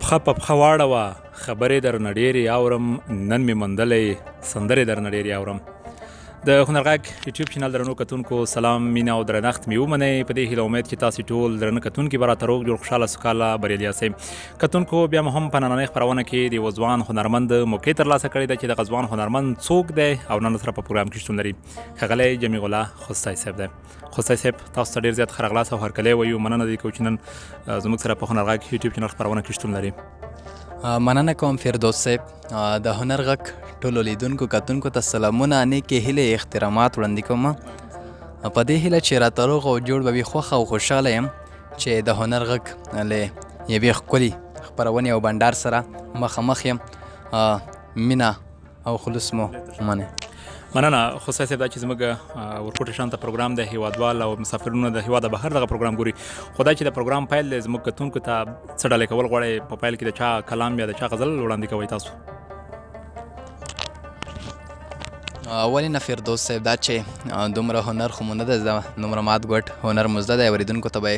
پښه په پښه واړوه خبرې درنه ډېرې اورم نن مې موندلی سندرې درنه ډېرې اورم. د هنرغږ یوټیوب چینل درنو کتونکو سلام مینه او درنښت مې ومنئ. په دې هیله امید چې تاسې ټول درنه کتونکي به راته روغ جوړ خوشحاله سوکاله بریالي یاستئ. کتونکو بیا مو هم په نننۍ خپرونه کې د یوه ځوان هنرمند موقع ترلاسه کړې ده چې دغه ځوان هنرمند څوک دی او نن سره په پروګرام کې شتون لري. ښاغلی جمیع الله خوستی صاحب دی. خوستی صاحب تاسو ته ډېر زیات ښه راغلاست او هرکلی وایو. مننه دی کوم چې نن زموږ سره په هنرغږ یوټیوب چینل خپرونه کې شتون لري. مننه کوم فردوس صاحب. د هنرغږ ټولو لیدونکو کتونکو ته سلامونه، نیکې هیلې احترامات وړاندې کوم. په دې هیله چې راته روغ او جوړ به وي، خوښه او خوشحاله یم چې د هنرغږ له یوې ښکلې خپرونې او بنډار سره مخامخ یم. مینه او خلوص مو منئ. مننه خوستی صاحب. دا چې زموږ ورکوټي شانته پروګرام د هیوادوال او مسافرونو د هیواده بهر دغه پروګرام ګوري، خو دا چې د پروګرام پیل دی زموږ کتونکو ته څه ډالۍ کول غواړئ؟ په پیل کې د چا کلام یا د چا غزل وړاندې کوئ تاسو؟ ولې نه فردوس صاحب، دا چې دومره هنر خو مو نه ده زده، دومره مات ګوټ هنر مو زده دی. اورېدونکو ته به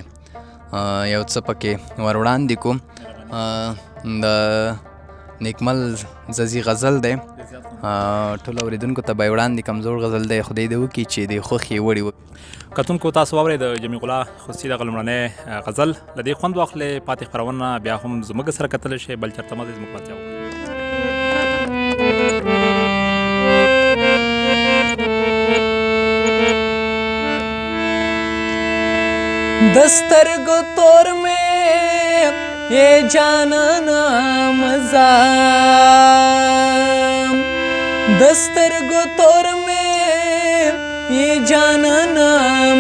یو څه پکې ور وړاندې کوم. د نیکمل ززي غزل دی، ټولو اورېدونکو ته به یې وړاندې کوم. زوړ غزل دی، خدای دې وکړي چې د خوښې وړي وکړي. کتونکو تاسو واورئ د جمیع الله خوستی دغه لومړنی غزل. له دې خوند واخلئ، پاتې خپرونه بیا هم زموږ سره کتلی شئ، بل چېرته مه ځئ، زموږ پاتې وکړئ. دسترگو تور میں یہ جانانا مزام، دسترگو تور میں یہ جانانا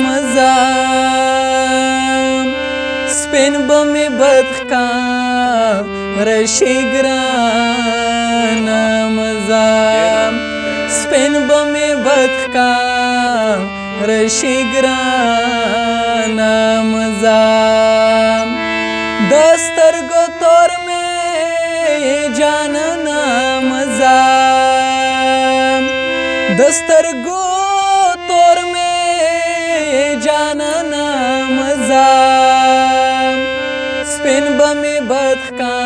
مزام، سپین بم بدخکا رشی گرانا مزام، سپین بم بدخکا رشی گرانا مزام، دسترگو تور میں جاننا مزام، دسترگو تور میں جاننا مزام، سپین بمی بدخکا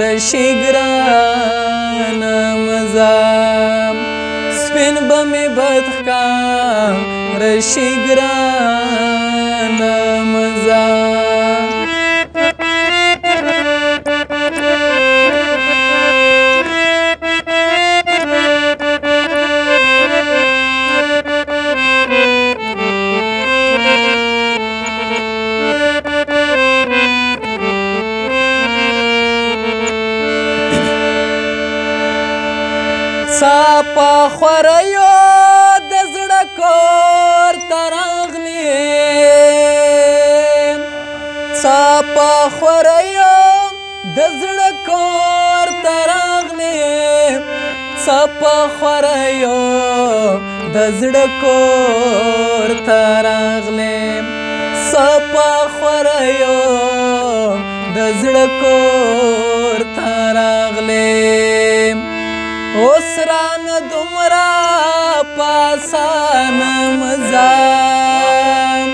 رشی گرانا مزام، سپین بمی بدخکا رشی گرانا مزام. ساپا خوریو د زړه کور ته راغلې، ساپا خوریو د زړه کور ته راغلې، ساپا خوریو د زړه کور ته راغلې، ساپا خوریو د زړه کور ته راغلې، اوس رانه دومره پاسانه مزام،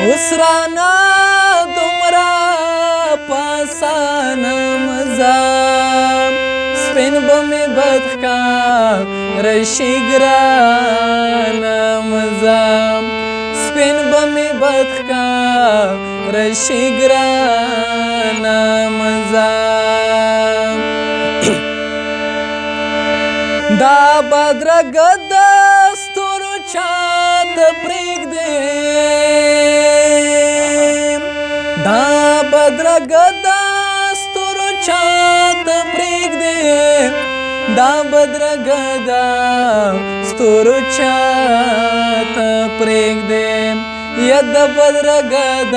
اوس رانه دومره پاسانه مزام، سپین بمې بدخکا رشی ګرانه مزام، سپین بمې بدخکا رشی ګرانه مزام. دا بدرګه د ستورو چاته پرېږدې، دا بدرګه د ستورو چاته پرېږدې، دا بدرګه د ستورو چاته پرېږدې، یا د بدرګه د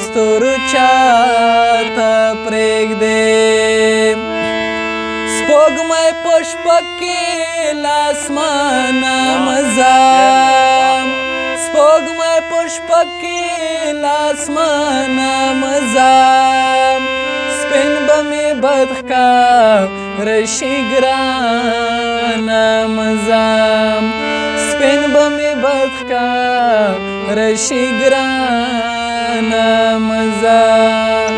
ستورو چاته پرېږدې، سپوږمۍ په شپه کې له اسمانه مزام، سپوږمۍ په شپه کې له اسمانه مزام، سپین بمې بدخکا رشی ګرانه مزام، سپین بمې بدخکا رشی ګرانه مزام.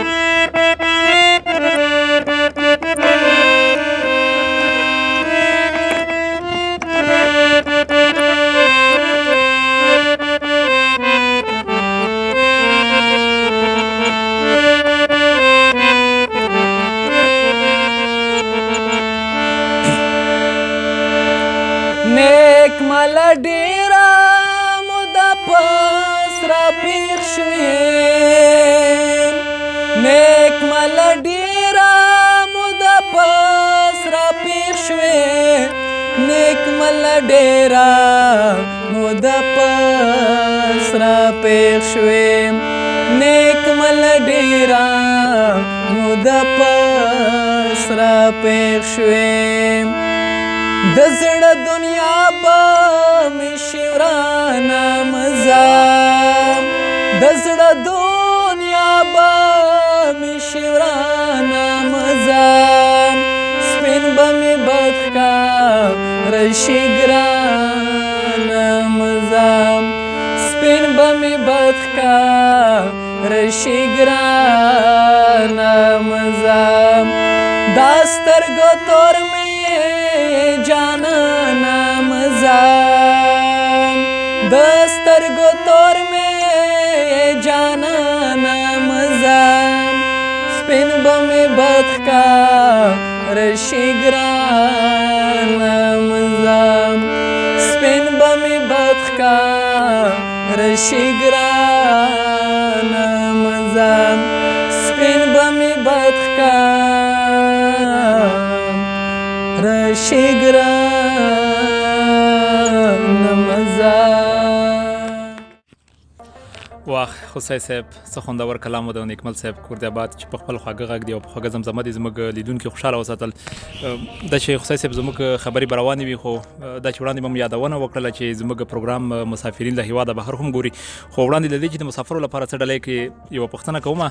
مل ډیره موده پس را پیښ شوې نیک مل ډیره موده پس را پیښ شوې نیک مل ډیره موده پس را پیښ شوې د زړه دنیا به مې شي ورانه مزه د زړه دنیا به مې شي ورانه مزه سپین به مې بد ښکاره شي ګرانه مزه سپین به مې بد ښکاره شي ګرانه مزه دا سترګو تور مې جانانه مزه د سترګو تور مې جانانه مزه سپین به مې بد ښکاره شي ګرانه مزه سپین به مې بد ښکاره شي ګرانه مزه سپین به مې بد ښکاره شي ګرانه مزه. واه خوسی صاحب څه خوندور کلام و د نیکمل صاحب کورد آباد چې په خپل خواږه غږ دی او په خوږه زمزمه دې زموږ لیدونکي خوشحاله وساتل. دا چې خوسی صاحب زموږ خبرې به روانې وي خو دا چې وړاندې به مو یادونه وکړله چې زموږ پروګرام مسافرین له هېواده بهر هم ګوري خو وړاندې له دې چې د مسافرو لپاره څه ډلۍ کې یوه پوښتنه کومه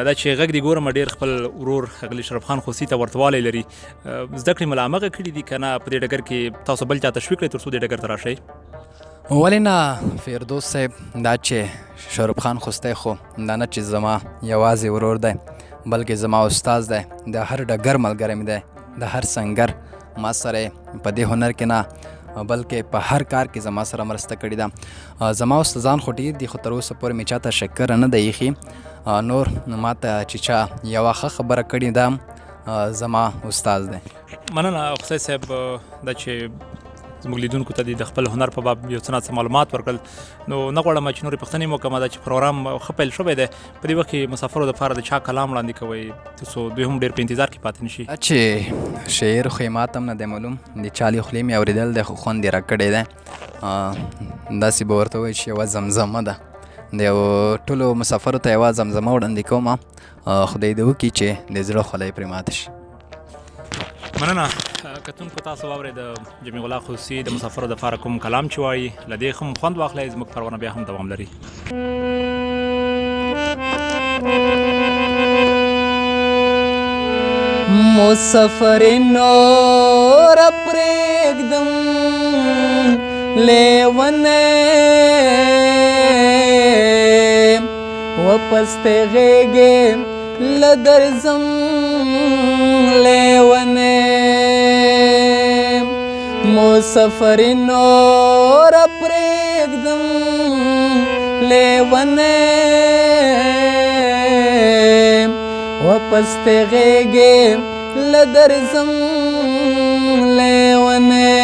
دا چې غږ دې ګورم ډېر خپل ورور ښاغلي شرف خان خوسي ته ورتوالی لري. زده کړې مو له همغه کړي دي که نه په دې ډګر کې تاسو بل چا تشویق کړئ تر څو دې ډګر ته راشئ؟ ولې نه فردوس صاحب دا چې شرف خان خوستی خو دا نه چې زما یوازې ورور دی بلکې زما استاد دی د هر ډګر ملګری مې دی د هر سنګر ما سره په دې هنر کې نه بلکې په هر کار کې زما سره مرسته کړې ده. زما استادان خو ډېر دي خو تر اوسه پورې مې چاته شکر نه دی ایښي نور ما ته چې چا یوه ښه خبره کړې ده زما استاد دی. مننه خوسی صاحب دا چې زموږ لیدونکو ته د خپل هنر په باب یو څه ناڅه معلومات ورکړل نو نه غواړم چې نورې پوښتنې مو کومه دا چې پروګرام ښه پیل شوی دی په دې وخت کې مسافرو دپاره د چا کلام وړاندې کوئ تر څو دوی هم ډېر په انتظار کې پاتې نه شي؟ چې شعر خو یې ماته هم نه دی معلوم د چالي خولې مې اورېدل دی خو خوند یې راکړی دی داسې به ورته ووایي چې یوه زمزمه ده د یو ټولو مسافرو ته یوه زمزمه وړاندې کومه خدای دې وکړي چې د زړه خوله یې پرې ماته شي. مننه کتونکو تاسو واورئ د جمیع الله خوسي د مسافرو دپاره کوم کلام چې وایي له دې هم خوند واخلئ زموږ پروانه بیا هم دوام لري. مسافر نور پرېږدم لیونی واپس ته غېږې له درځم لیونی مسافر نور پرېږدم لیونی واپس ته غېږې له درځم لیونی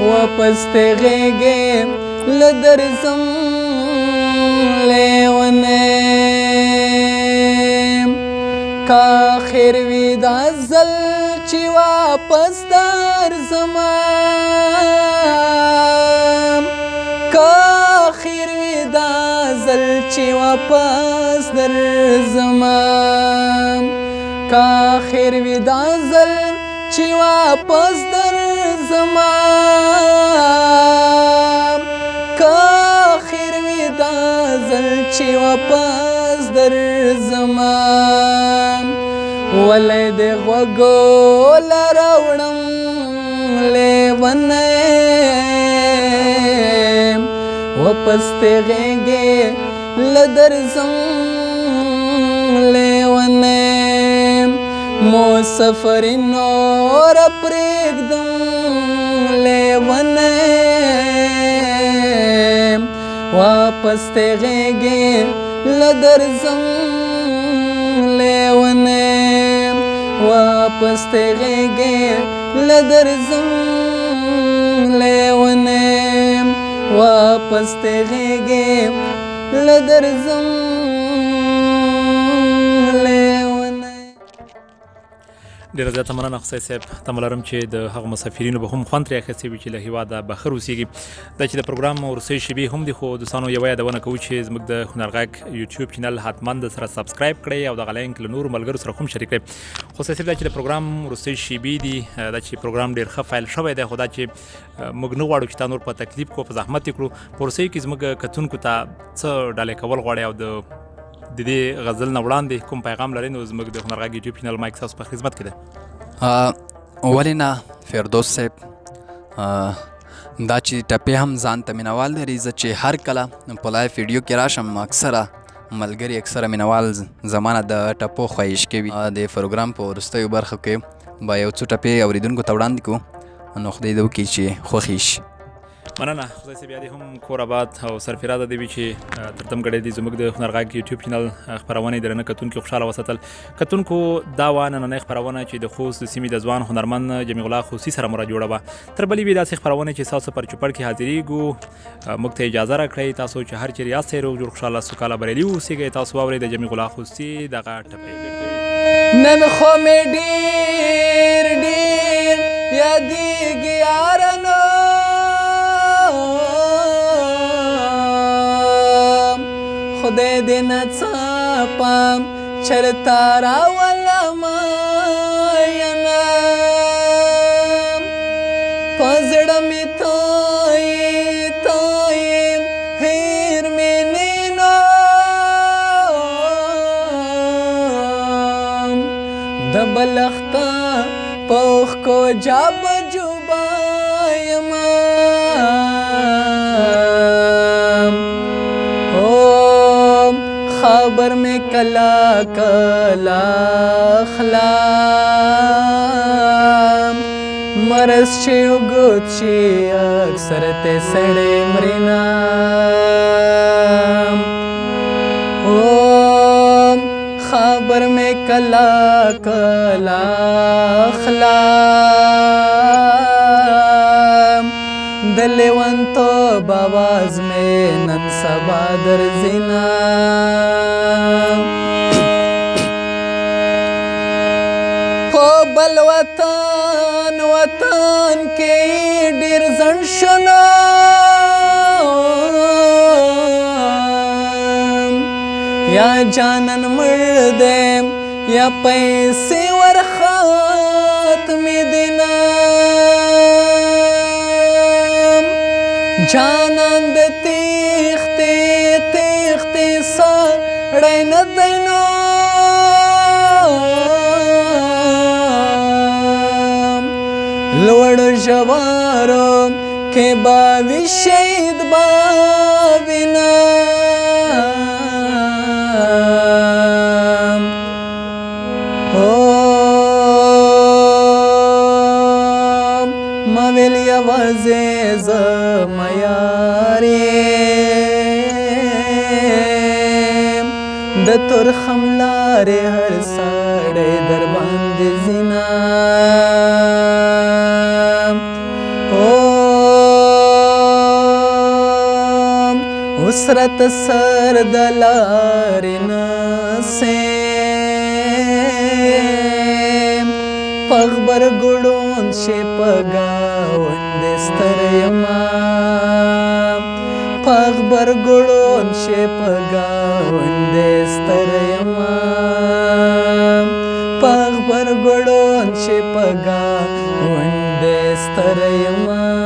واپس ته غېږې له درځم لیونی کا خیر وي دا ځل چې واپس درځمه کا خیر وي دا ځل چې واپس درځمه کا خیر وي دا ځل چې واپس درځمه کا خیر وي دا ځل چې واپس درځمه ولې د غوږو لراوړم لیونی واپس ته غېږې له درځم لیونی مسافر نور پرېږدم لیونی واپس ته غېږې له درځم لیونی واپس ته غېږې له درځم لیونی واپس ته غېږې له درځم لیونی ډېره زیاته مننه خدای صاحب. تمه لرم چې د هغو مسافرینو به هم خوند ترې اخیستی وي چې له هېواده بهر اوسېږي. دا چې د پروګرام وروستۍ شېبې هم دي، خو دوستانو یوه یادونه کوو چې زموږ د هنر غږ یوټیوب چینل حتما د سره سبسکرایب کړئ او دغه لینک له نورو ملګرو سره هم شریک کړئ. خو صاحب دا چې د پروګرام وروستۍ شېبې دي، دا چې پروګرام ډېر ښه فایل شوی دی، خو دا چې موږ نه غواړو چې تا نور په تکلیف کړو، په زحمت یې کړو. په وروستیو کې زموږ کتونکو ته څه ډالۍ کول غواړئ او د دې غزل نه وړاندې کوم پیغام لرئ؟ نو زموږ د هنر غږ یوټیوب چینل مایک ستاسو په خدمت کې دی. ولې نه فردوس صاحب، دا چې ټپې هم ځان ته مینوال لري. زه چې هر کله په لایف ویډیو کې راشم، اکثره ملګري اکثره مینوال زمانه د ټپو خواهش کوي. د پروګرام په وروستیو برخو کې به یو څو ټپې اورېدونکو ته وړاندې کړو، نو خدای دې وکړي چې خوښې شي. مننه خدای صاحب. بیا دې هم کور آباد او سرفراده دې وي چې تر دم ګډې دې زموږ د هنر غږ یوټیوب چینل خپرونې درنه کتونکي خوشحاله وساتل. کتونکو دا وه نننۍ خپرونه چې د خوست د سیمې د ځوان هنرمند جمیع الله خوستي سره مو را جوړه وه. تر بلې وي داسې خپرونې چې ستاسو پر چوپړ کې حاضرېږو. موږ ته اجازه راکړئ، تاسو چې هر چیرې یاستئ روغ جوړ خوشحاله سوکاله بریالي واوسېږئ. تاسو واورئ د جمیع الله خوستي دغه ټپې. نن خو مې ډېر ډېر یادېږي یارانو، خدای دې ناڅاپه چرته راولمه ینه، په زړه مې تایې هېر مې نینم، د بلخته په اوښکو جابه جوبه یمه، خبر میں کلا کلا خلام مرس چی اگوت چی اکثر تے سڑے مرینام، خبر میں کلا کلا خلام دلیوان تو باواز میں نن سبا در زینا، بل وطن وطن کې ډېر ځنډ شنو، یا جانن مړ دی یا پیسې ورختمې دینه، جانان د تېښتې تېښتې سړی نه دی نو، لوړ ژورو کې به وي شهید به وینم، ما ویل یوازې زه معیار یم، د ترخم لارې هر سړی در باندې زینه، اسرت سر دلاری نسیم پغبر گڑون شی پگاوند ستر یما، پغبر گڑون شی پگاوند ستر یما، پغبر گڑون شی پگاوند ستر یما.